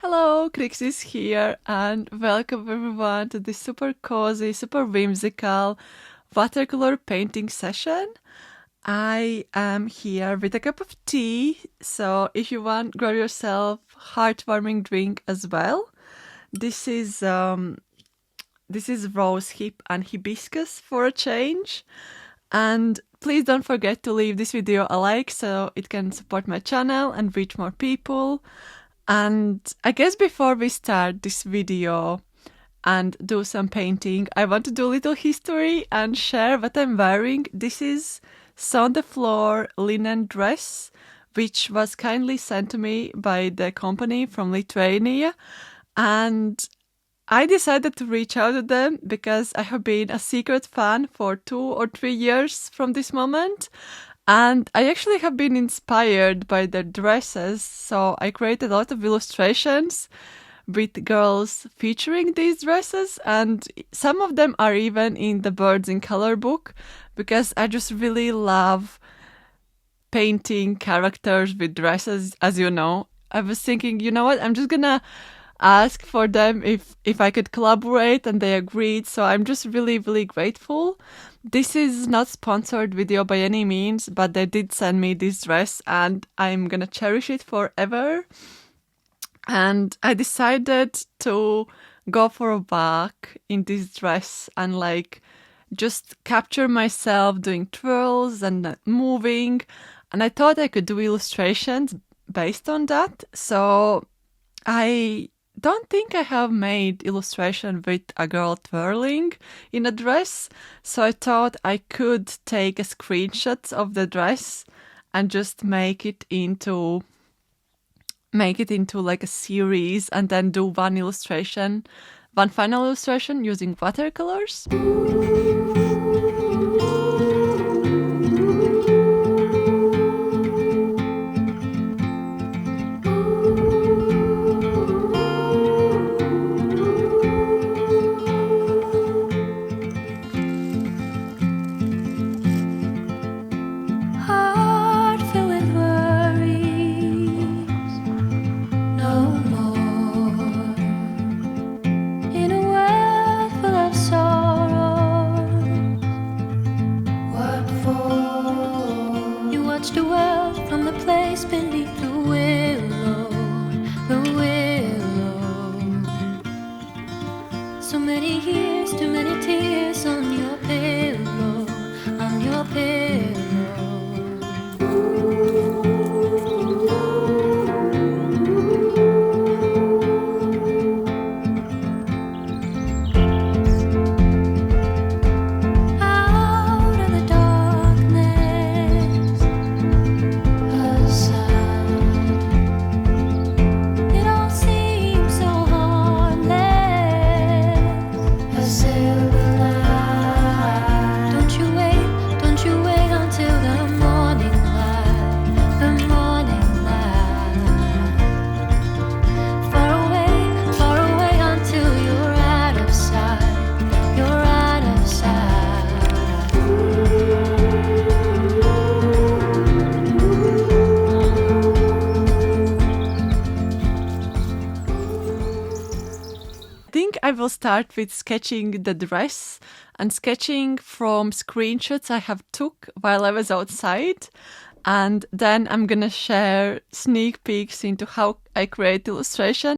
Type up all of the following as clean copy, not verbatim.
Hello, Crixis here, and welcome everyone to this super cozy, super whimsical watercolor painting session. I am here with a cup of tea, so if you want, grab yourself heartwarming drink as well. This is rose hip and hibiscus for a change. And please don't forget to leave this video a like so it can support my channel and reach more people. And I guess before we start this video and do some painting, I want to do a little history and share what I'm wearing. This is Son de Flor linen dress, which was kindly sent to me by the company from Lithuania. And I decided to reach out to them because I have been a secret fan for 2 or 3 years from this moment. And I actually have been inspired by their dresses, so I created a lot of illustrations with girls featuring these dresses, and some of them are even in the Birds in Color book, because I just really love painting characters with dresses, as you know. I was thinking, you know what, I'm just gonna ask for them if I could collaborate, and they agreed, so I'm just really, really grateful. This is not sponsored video by any means, but they did send me this dress and I'm gonna cherish it forever. And I decided to go for a walk in this dress and just capture myself doing twirls and moving. And I thought I could do illustrations based on that. So I don't think I have made illustration with a girl twirling in a dress, so I thought I could take a screenshot of the dress and just make it into like a series, and then do one final illustration using watercolors. I will start with sketching the dress and sketching from screenshots I have took while I was outside, and then I'm gonna share sneak peeks into how I create illustration.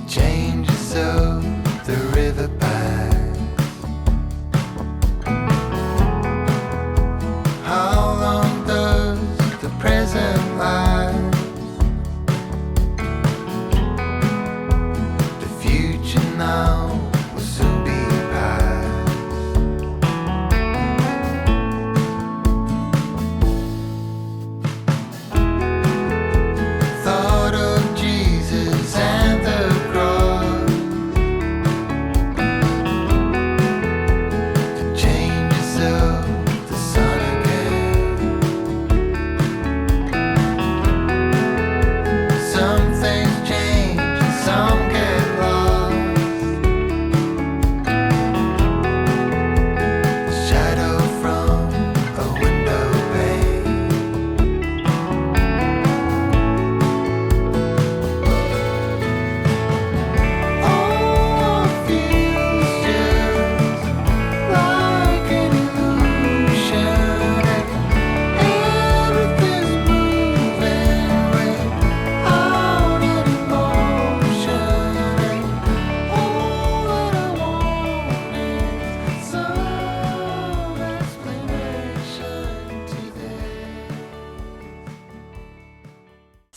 Changes of the riverbank.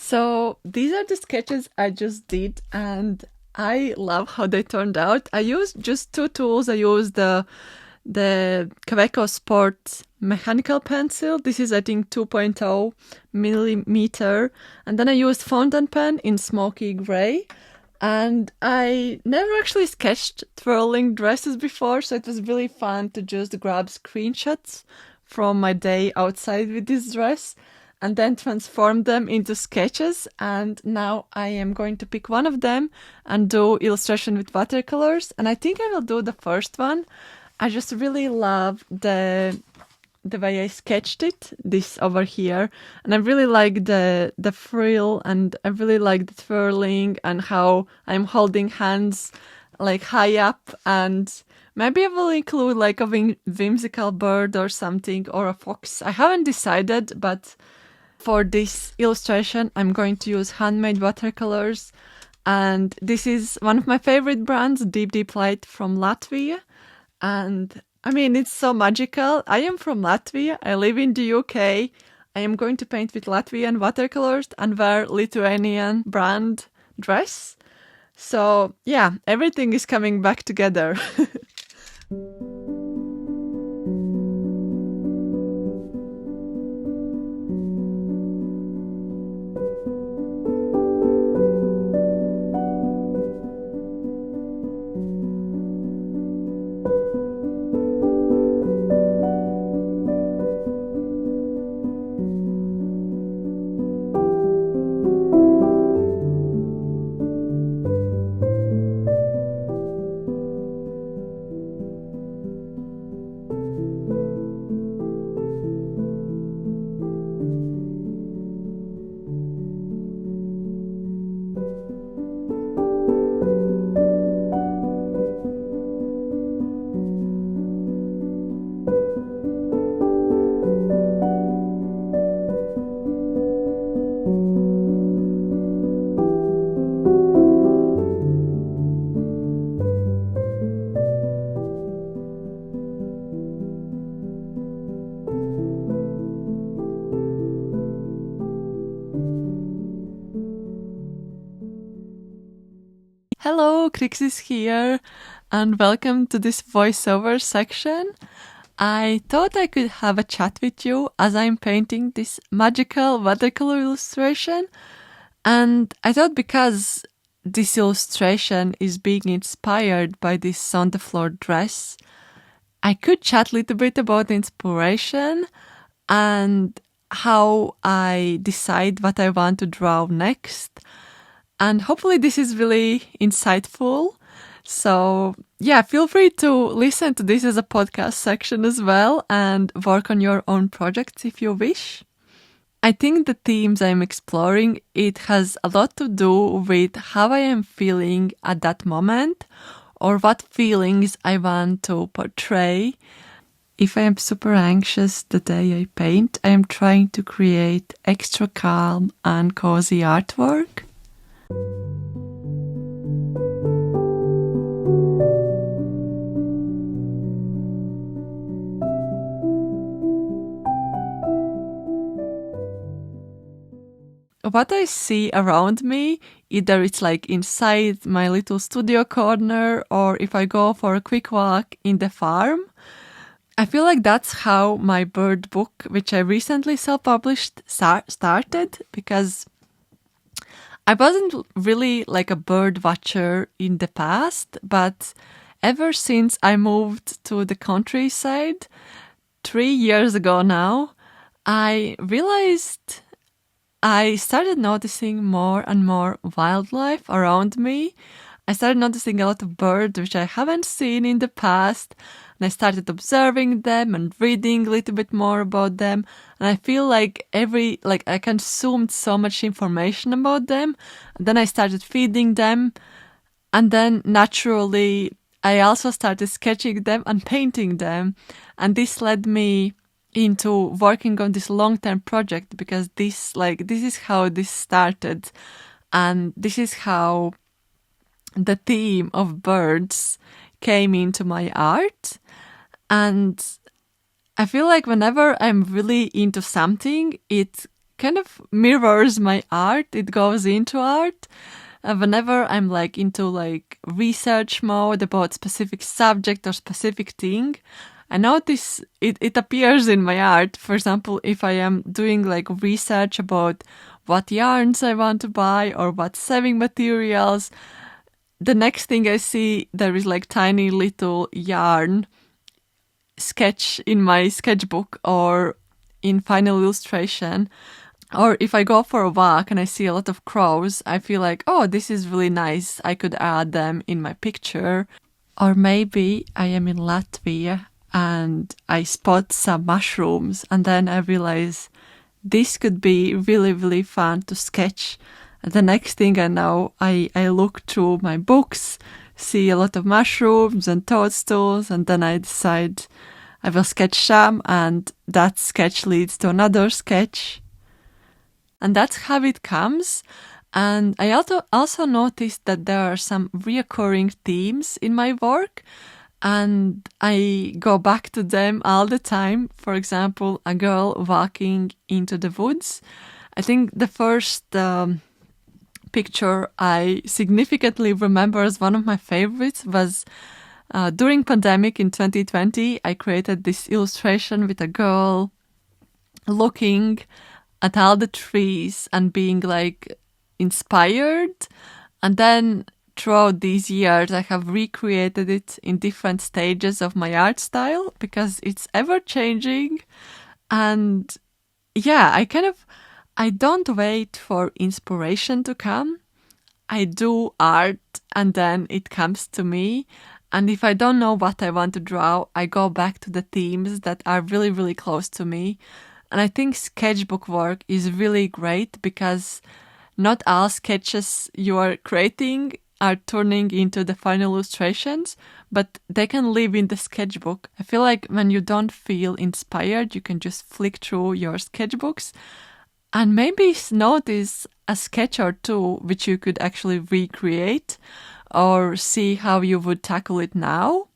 So these are the sketches I just did, and I love how they turned out. I used just two tools. I used the Kaweco Sport mechanical pencil. This is, I think, 2.0 millimeter. And then I used fountain pen in smoky gray. And I never actually sketched twirling dresses before, so it was really fun to just grab screenshots from my day outside with this dress and then transform them into sketches. And now I am going to pick one of them and do illustration with watercolors. And I think I will do the first one. I just really love the way I sketched it, this over here. And I really like the frill, and I really like the twirling and how I'm holding hands like high up. And maybe I will include like a whimsical bird or something, or a fox. I haven't decided, but for this illustration, I'm going to use handmade watercolors. And this is one of my favorite brands, Deep Deep Light from Latvia. And I mean, it's so magical. I am from Latvia. I live in the UK. I am going to paint with Latvian watercolors and wear Lithuanian brand dress. So yeah, everything is coming back together. Hello, Crixis here, and welcome to this voiceover section. I thought I could have a chat with you as I'm painting this magical watercolor illustration, and I thought because this illustration is being inspired by this Son de Flor dress, I could chat a little bit about the inspiration and how I decide what I want to draw next. And hopefully this is really insightful. So yeah, feel free to listen to this as a podcast section as well and work on your own projects if you wish. I think the themes I'm exploring, it has a lot to do with how I am feeling at that moment or what feelings I want to portray. If I am super anxious the day I paint, I am trying to create extra calm and cozy artwork. What I see around me, either it's like inside my little studio corner or if I go for a quick walk in the farm, I feel like that's how my bird book, which I recently self-published, started, because I wasn't really like a bird watcher in the past, but ever since I moved to the countryside 3 years ago now, I realized I started noticing more and more wildlife around me. I started noticing a lot of birds which I haven't seen in the past, and I started observing them and reading a little bit more about them. And I feel like I consumed so much information about them. And then I started feeding them. And then naturally, I also started sketching them and painting them. And this led me into working on this long-term project, because this is how this started. And this is how the theme of birds came into my art. And I feel like whenever I'm really into something, it kind of mirrors my art. It goes into art. Whenever I'm like into like research mode about specific subject or specific thing, I notice it appears in my art. For example, if I am doing like research about what yarns I want to buy or what sewing materials, the next thing I see, there is like tiny little yarn sketch in my sketchbook or in final illustration. Or if I go for a walk and I see a lot of crows, I feel like, oh, this is really nice. I could add them in my picture. Or maybe I am in Latvia and I spot some mushrooms and then I realize this could be really, really fun to sketch. And the next thing I know, I look through my books, see a lot of mushrooms and toadstools, and then I decide I will sketch some, and that sketch leads to another sketch. And that's how it comes. And I also noticed that there are some reoccurring themes in my work, and I go back to them all the time. For example, a girl walking into the woods. I think the first picture I significantly remember as one of my favorites was during pandemic in 2020. I created this illustration with a girl looking at all the trees and being like inspired. And then throughout these years, I have recreated it in different stages of my art style because it's ever changing. And yeah, I don't wait for inspiration to come. I do art and then it comes to me. And if I don't know what I want to draw, I go back to the themes that are really, really close to me. And I think sketchbook work is really great because not all sketches you are creating are turning into the final illustrations, but they can live in the sketchbook. I feel like when you don't feel inspired, you can just flick through your sketchbooks and maybe notice a sketch or two which you could actually recreate or see how you would tackle it now.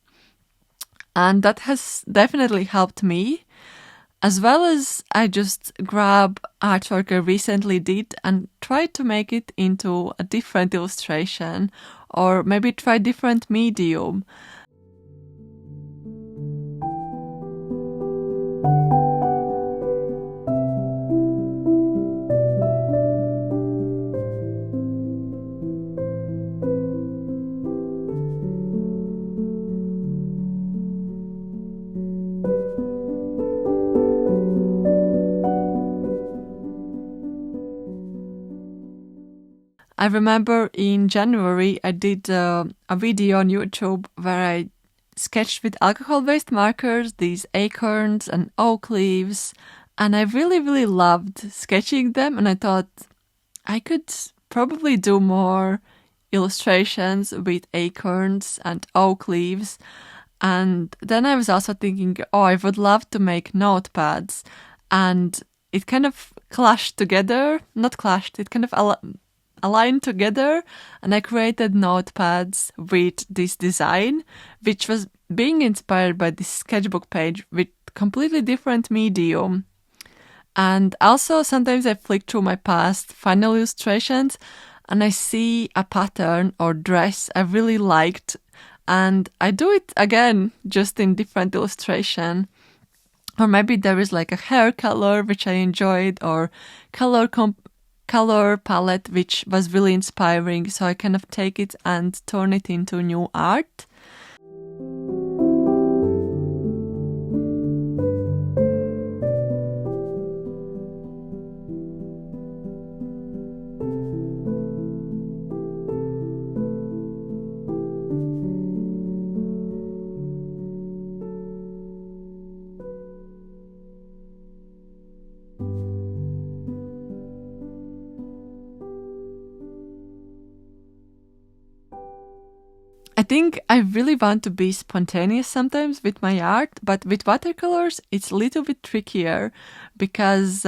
And that has definitely helped me. As well as I just grab artwork I recently did and try to make it into a different illustration or maybe try different medium. I remember in January I did a video on YouTube where I sketched with alcohol-based markers these acorns and oak leaves, and I really, really loved sketching them, and I thought I could probably do more illustrations with acorns and oak leaves. And then I was also thinking, oh, I would love to make notepads, and it kind of clashed together, not clashed, it kind of aligned together, and I created notepads with this design, which was being inspired by this sketchbook page with completely different medium. And also sometimes I flick through my past final illustrations and I see a pattern or dress I really liked, and I do it again just in different illustration. Or maybe there is like a hair color which I enjoyed, or color palette which was really inspiring, so I kind of take it and turn it into new art. I think I really want to be spontaneous sometimes with my art, but with watercolors it's a little bit trickier because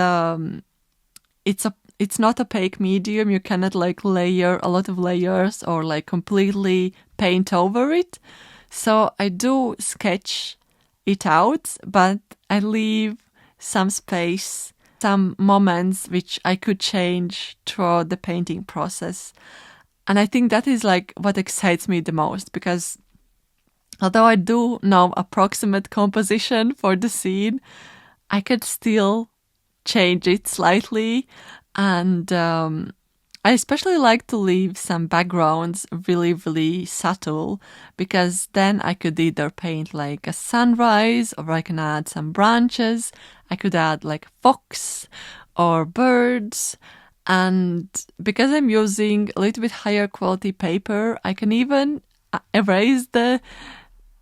it's not opaque medium. You cannot like layer a lot of layers or like completely paint over it. So I do sketch it out, but I leave some space some moments which I could change throughout the painting process. And I think that is like what excites me the most, because although I do know approximate composition for the scene, I could still change it slightly. And I especially like to leave some backgrounds really, really subtle, because then I could either paint like a sunrise, or I can add some branches. I could add like fox or birds. And because I'm using a little bit higher quality paper, I can even erase the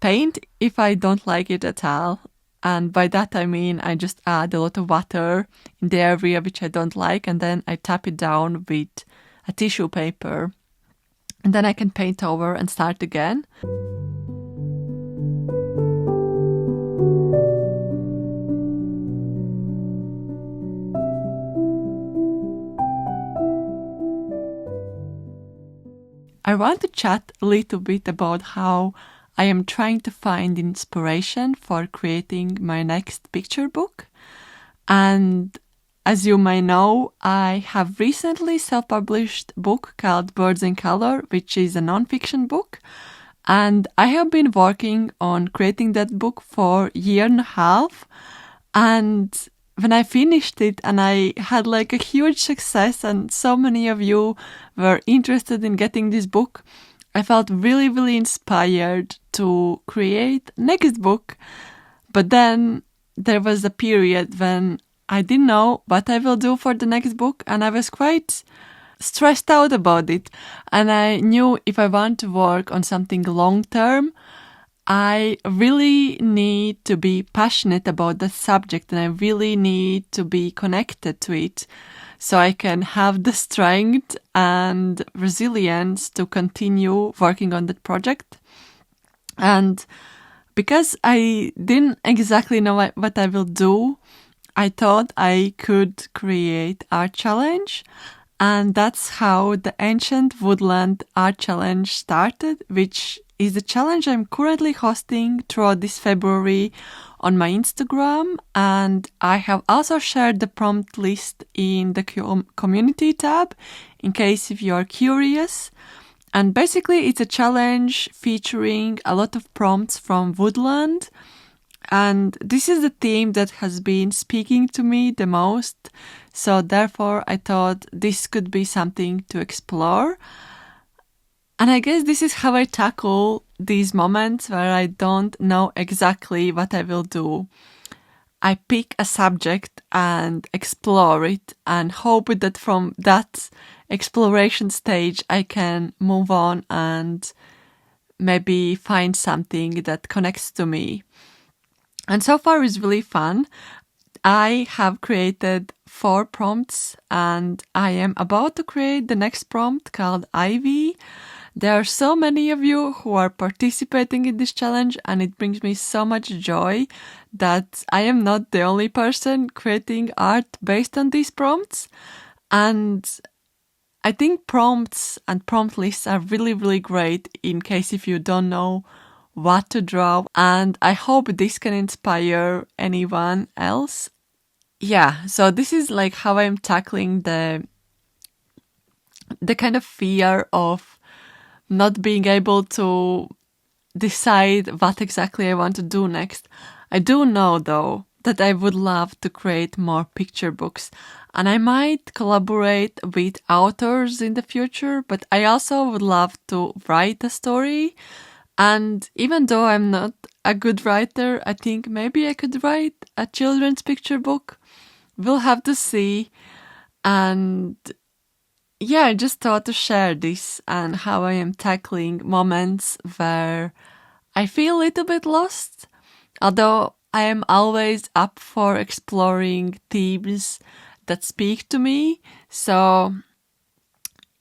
paint if I don't like it at all. And by that I mean I just add a lot of water in the area which I don't like, and then I tap it down with a tissue paper. And then I can paint over and start again. I want to chat a little bit about how I am trying to find inspiration for creating my next picture book. And as you may know, I have recently self-published a book called Birds in Color, which is a non-fiction book. And I have been working on creating that book for a year and a half. And when I finished it and I had like a huge success and so many of you were interested in getting this book, I felt really, really inspired to create next book. But then there was a period when I didn't know what I will do for the next book, and I was quite stressed out about it. And I knew if I want to work on something long term, I really need to be passionate about the subject, and I really need to be connected to it so I can have the strength and resilience to continue working on that project. And because I didn't exactly know what I will do, I thought I could create art challenge. And that's how the Ancient Woodland Art Challenge started, which is the challenge I'm currently hosting throughout this February on my Instagram. And I have also shared the prompt list in the community tab in case if you are curious. And basically it's a challenge featuring a lot of prompts from woodland. And this is the theme that has been speaking to me the most. So therefore I thought this could be something to explore. And I guess this is how I tackle these moments where I don't know exactly what I will do. I pick a subject and explore it and hope that from that exploration stage I can move on and maybe find something that connects to me. And so far it's really fun. I have created 4 prompts and I am about to create the next prompt called Ivy. There are so many of you who are participating in this challenge, and it brings me so much joy that I am not the only person creating art based on these prompts. And I think prompts and prompt lists are really, really great in case if you don't know what to draw. And I hope this can inspire anyone else. Yeah, so this is like how I'm tackling the kind of fear of not being able to decide what exactly I want to do next. I do know though that I would love to create more picture books, and I might collaborate with authors in the future, but I also would love to write a story. And even though I'm not a good writer, I think maybe I could write a children's picture book. We'll have to see. And yeah, I just thought to share this and how I am tackling moments where I feel a little bit lost. Although I am always up for exploring themes that speak to me. So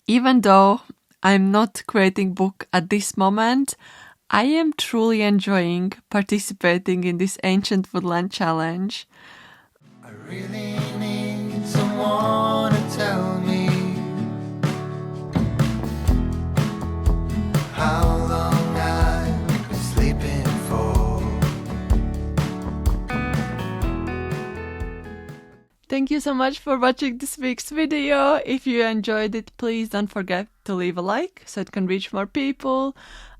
even though I'm not creating book at this moment, I am truly enjoying participating in this Ancient Woodland Challenge. I really need someone to tell me how long I've been sleeping for. Thank you so much for watching this week's video. If you enjoyed it, please don't forget to leave a like so it can reach more people.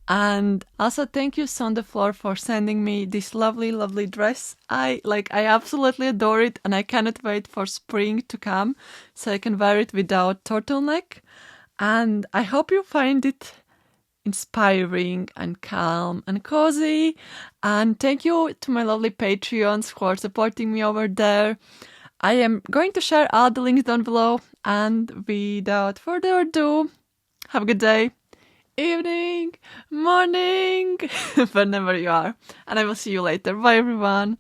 And also thank you, Son de Flor, for sending me this lovely, lovely dress. I absolutely adore it, and I cannot wait for spring to come so I can wear it without turtleneck. And I hope you find it inspiring and calm and cozy. And thank you to my lovely Patreons who are supporting me over there. I am going to share all the links down below. And without further ado, have a good day, evening, morning, whenever you are. And I will see you later. Bye, everyone.